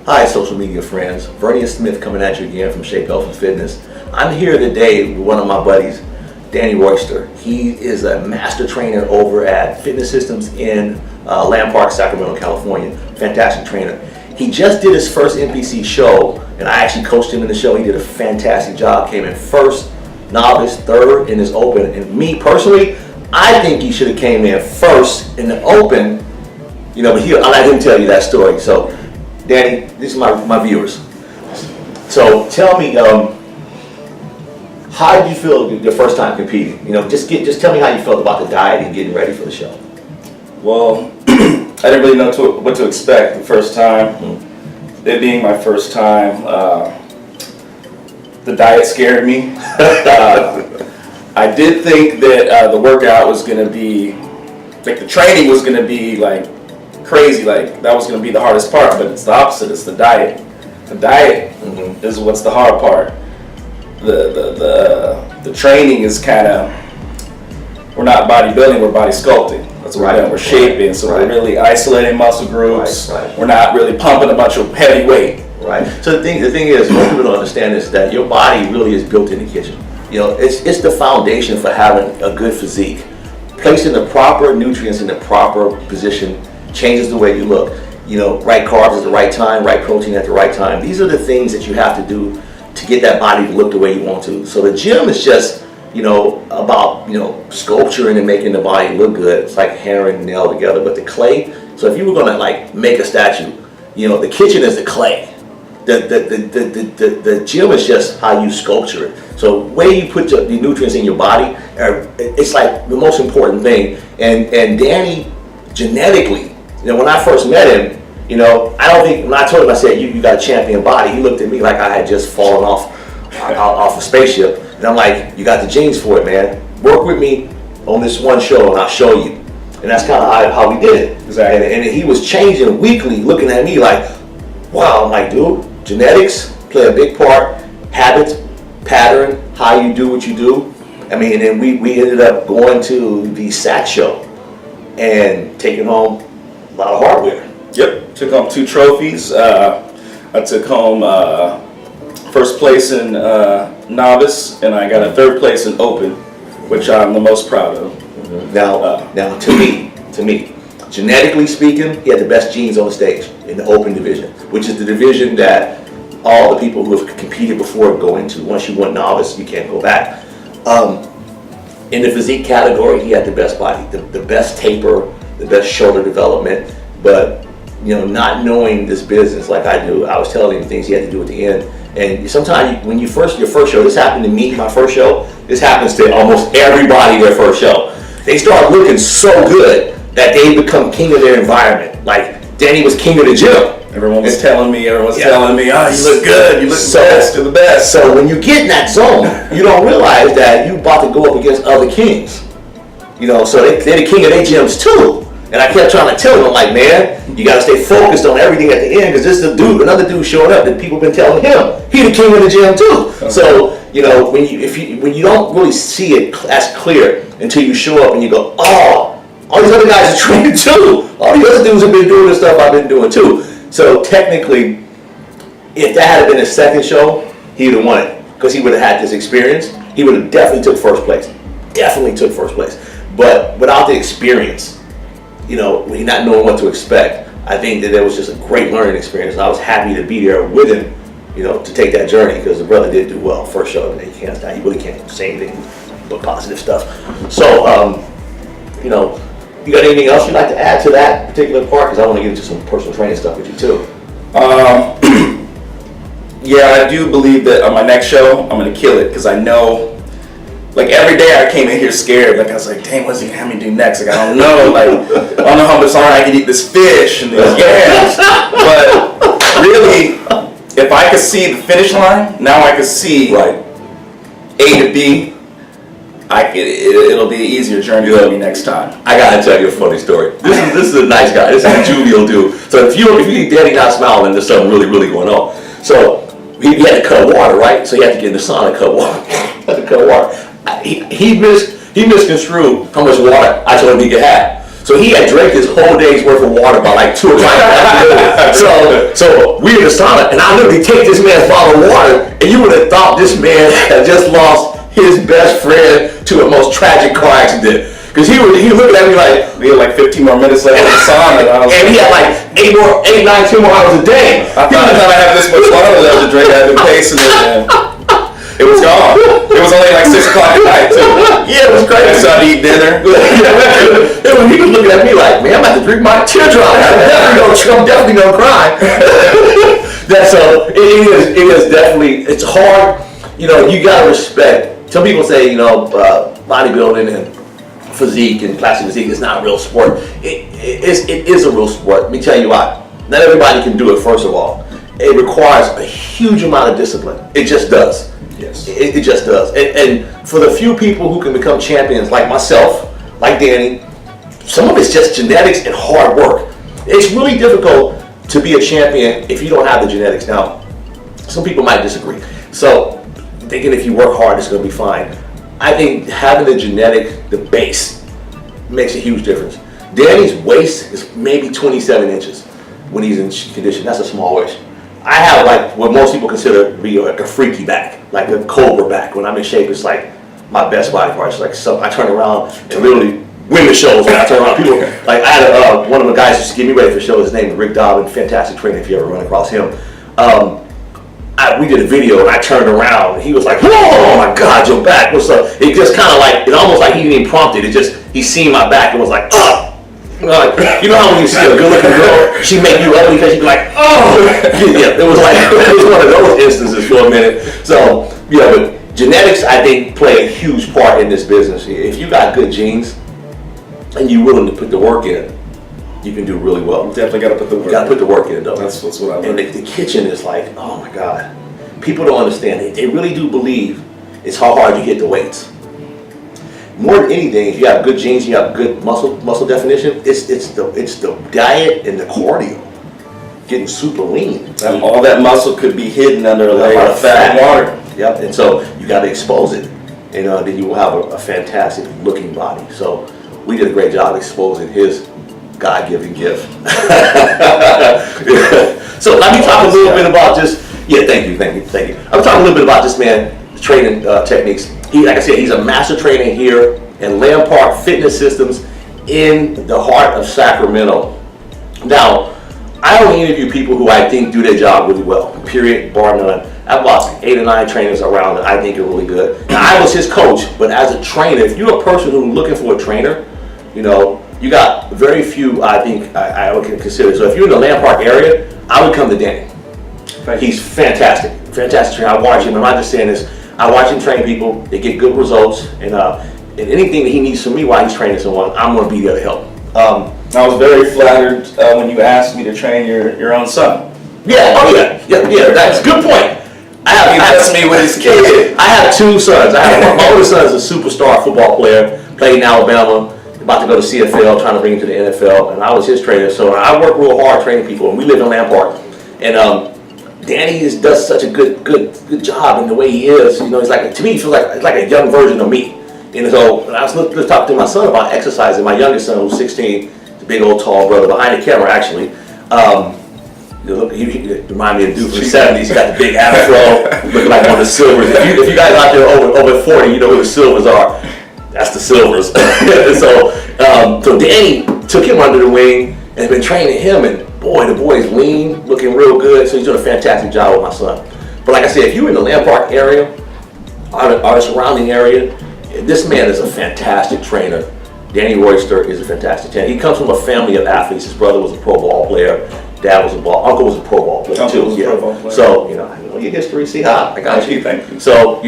Hi, social media friends. Vernia Smith coming at you again from Shape Health and Fitness. I'm here today with one of my buddies, Danny Royster. He is a master trainer over at Fitness Systems in Land Park, Sacramento, California. Fantastic trainer. He just did his first NPC show, and I actually coached him in the show. He did a fantastic job. Came in first, novice, third in his open. And me personally, I think he should have came in first in the open. You know, but I'll let him tell you that story. So, Danny, these are my viewers. So tell me, how did you feel your first time competing? You know, just tell me how you felt about the diet and getting ready for the show. Well, I didn't really know what to expect the first time. Mm-hmm. It being my first time, the diet scared me. I did think that the workout was going to be, like the training was going to be like crazy, like that was going to be the hardest part, but it's the opposite. It's the diet. The diet is what's the hard part. The training is kind of, we're not bodybuilding, we're body sculpting. That's what we're doing. We're shaping, so we're really isolating muscle groups. We're not really pumping a bunch of heavy weight. Right. So the thing is, most people don't understand is that your body really is built in the kitchen. You know, it's the foundation for having a good physique. Placing the proper nutrients in the proper position changes the way you look. You know, right carbs at the right time, right protein at the right time. These are the things that you have to do to get that body to look the way you want to. So the gym is just, you know, about, you know, sculpturing and making the body look good. It's like hammering and nail together. But the clay, so if you were gonna like make a statue, you know, the kitchen is the clay. The gym is just how you sculpture it. So where you put the nutrients in your body, it's like the most important thing. And Danny, genetically, you know, when I first met him, you know, I don't think, when I told him, I said, you got a champion body, he looked at me like I had just fallen off a spaceship. And I'm like, you got the genes for it, man. Work with me on this one show and I'll show you. And that's kind of how we did it. Exactly. And he was changing weekly, looking at me like, wow. I'm like, dude, genetics play a big part. Habits, pattern, how you do what you do. I mean, and then we ended up going to the SAC show and taking home a lot of hardware. Yep, took home 2 trophies. I took home first place in novice, and I got a 3rd place in open, which I'm the most proud of. Now, to me, genetically speaking, he had the best genes on the stage in the open division, which is the division that all the people who have competed before go into. Once you went novice, you can't go back. In the physique category, he had the best body, the best taper, the best shoulder development, but you know, not knowing this business like I do, I was telling him things he had to do at the end. And sometimes when your first show, this happened to me, my first show, this happens to almost everybody their first show. They start looking so good that they become king of their environment. Like Danny was king of the gym. Everyone was telling me, oh, you look good, you look best, you're the best. So when you get in that zone, you don't realize that you're about to go up against other kings. You know, so they're the king of their gyms too. And I kept trying to tell them, I'm like, man, you got to stay focused on everything at the end, because this is another dude showing up that people have been telling him he the king of the gym too. Okay. So you know, when you don't really see it as clear until you show up and you go, oh, all these other guys are training too. All these other dudes have been doing the stuff I've been doing too. So technically, if that had been his second show, he would have won it, because he would have had this experience. He would have definitely took first place. But without the experience, you know, when you're not knowing what to expect, I think that it was just a great learning experience. And I was happy to be there with him, you know, to take that journey, because the brother did do well. First show, and he really can't say anything but positive stuff. So, you know, you got anything else you'd like to add to that particular part? Because I want to get into some personal training stuff with you too. Yeah, I do believe that on my next show, I'm going to kill it, because I know, like every day I came in here scared. Like I was like, dang, what's he gonna have me do next? Like I don't know. Like I don't know how much longer I can eat this fish and these yams. But really, if I could see the finish line, now I could see A to B. It'll be an easier journey for me next time. I gotta tell you a funny story. This is a nice guy. This is a jovial dude. So if you see Danny not smiling, then there's something really going on. So he had to cut water, right? So he had to get in the sauna and cut water. He misconstrued how much water I told him he could have. So he had drank his whole day's worth of water by like 2 o'clock in the afternoon. So we in the sauna, and I literally take this man's bottle of water, and you would have thought this man had just lost his best friend to a most tragic car accident. Because he looking at me like, we had like 15 more minutes left in the sauna. And he had like 10 more hours a day. I thought I had this much water left to drink. I had been pacing it, and it was gone. It was only like 6 o'clock at night too. Yeah, it was crazy. So I'd eat dinner. He was looking at me like, man, I'm about to drink my teardrop. I'm definitely gonna cry. So it is definitely, it's hard. You know, you gotta respect. Some people say, you know, bodybuilding and physique and plastic physique is not a real sport. It is a real sport. Let me tell you why. Not everybody can do it, first of all. It requires a huge amount of discipline. It just does. Yes. It just does. And for the few people who can become champions, like myself, like Danny, some of it's just genetics and hard work. It's really difficult to be a champion if you don't have the genetics. Now, some people might disagree. So, thinking if you work hard, it's going to be fine. I think having the base, makes a huge difference. Danny's waist is maybe 27 inches when he's in condition. That's a small waist. I have like what most people consider to be like a freaky back, like a cobra back. When I'm in shape, it's like my best body part. It's like I turn around and literally win the shows when I turn around. People like I had one of the guys who get me ready for shows. His name is Rick Dobbin, fantastic trainer. If you ever run across him. We did a video and I turned around and he was like, "Oh my God, your back was up." It just kind of like, it almost like he didn't even prompt it. It just, he seen my back and was like, "Oh." You know how when you see a good looking girl, she make you ugly because you be like, "Oh." Yeah, it was one of those instances for a minute. So, yeah, but genetics, I think, play a huge part in this business. If you got good genes and you're willing to put the work in, you can do really well. You definitely got to put the work in. You got to put the work in, though. That's what I learned. And the kitchen is like, oh my God. People don't understand. They really do believe it's how hard you hit the weights. More than anything, if you have good genes, you have good muscle definition, it's the diet and the cardio. Getting super lean. And all that muscle could be hidden under a layer of fat and water. Yep, and so you got to expose it. And then you will have a fantastic looking body. So we did a great job exposing his God-given gift. So let me talk a little bit about just, thank you. I'm talking a little bit about this man, training techniques. Like I said, he's a master trainer here in Lampard Fitness Systems in the heart of Sacramento. Now, I only interview people who I think do their job really well, period, bar none. I have about 8 or 9 trainers around that I think are really good. Now, I was his coach, but as a trainer, if you're a person who's looking for a trainer, you got very few, I think, I would consider. So if you're in the Lampard area, I would come to Danny. He's fantastic trainer. I watch him. I'm not just saying this. I watch him train people. They get good results, and anything that he needs from me while he's training someone, I'm going to be there to help. I was very flattered when you asked me to train your own son. Yeah, that's a good point. That's me with his kid. I have 2 sons. My oldest son is a superstar football player, played in Alabama, about to go to CFL, trying to bring him to the NFL, and I was his trainer. So I work real hard training people, and we live in Lampard. And Danny does such a good job in the way he is. He's like, to me, he feels like a young version of me. And so when I was talking to my son about exercising, my youngest son, who's 16, the big old tall brother behind the camera, actually. He reminded me of a dude from the 70s. He got the big afro, looking like one of the Silvers. If you guys out there over 40, you know who the Silvers are. That's the Silvers. So Danny took him under the wing and has been training him, and boy, the boy's lean, looking real good. So he's doing a fantastic job with my son. But like I said, if you're in the Lampard area, our surrounding area, this man is a fantastic trainer. Danny Royster is a fantastic trainer. He comes from a family of athletes. His brother was a pro ball player. Dad was uncle was a pro ball player too. Pro ball player. So I know your history. See how I got you. Thank you. So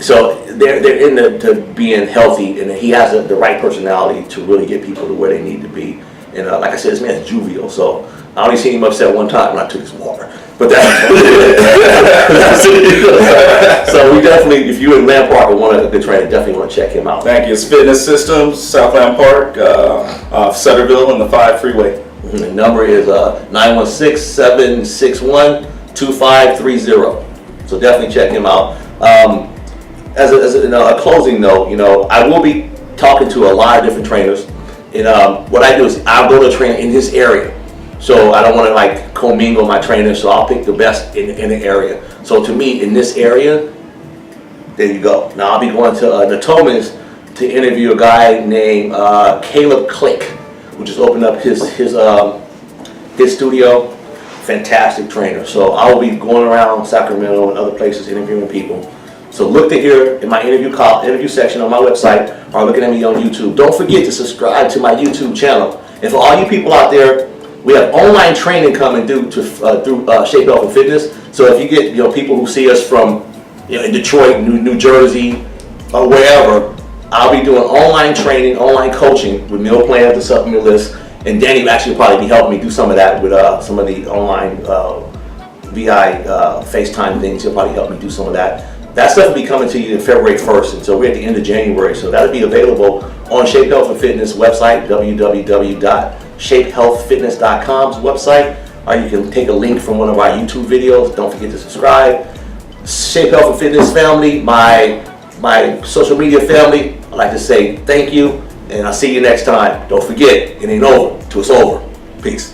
so they're into being healthy, and he has the right personality to really get people to where they need to be. And like I said, this man's jovial. So I only seen him upset one time when I took his water. But that's so we definitely, if you're in Lampard and want a good trainer, definitely want to check him out. Thank you. It's Fitness Systems, South Lampard, Sutterville, and the 5 freeway. The number is 916-761-2530. So definitely check him out. As a closing note, I will be talking to a lot of different trainers And what I do is I'll go to a trainer in his area. So I don't want to like commingle my trainers, so I'll pick the best in the area. So to me, in this area, there you go. Now I'll be going to Natomas to interview a guy named Caleb Click, who just opened up his studio. Fantastic trainer. So I will be going around Sacramento and other places interviewing people. So look to here in my interview section on my website, or looking at me on YouTube. Don't forget to subscribe to my YouTube channel. And for all you people out there, we have online training coming through Shape Health and Fitness. So if you get people who see us from in Detroit, New Jersey, or wherever, I'll be doing online training, online coaching with meal plans and supplement lists. And Danny will actually probably be helping me do some of that with some of the online VI FaceTime things. He'll probably help me do some of that. That stuff will be coming to you in February 1st, and so we're at the end of January. So that'll be available on Shape Health and Fitness website, www.shapehealthfitness.com's website, or you can take a link from one of our YouTube videos. Don't forget to subscribe. Shape Health and Fitness family, my social media family, I'd like to say thank you, and I'll see you next time. Don't forget, it ain't over till it's over. Peace.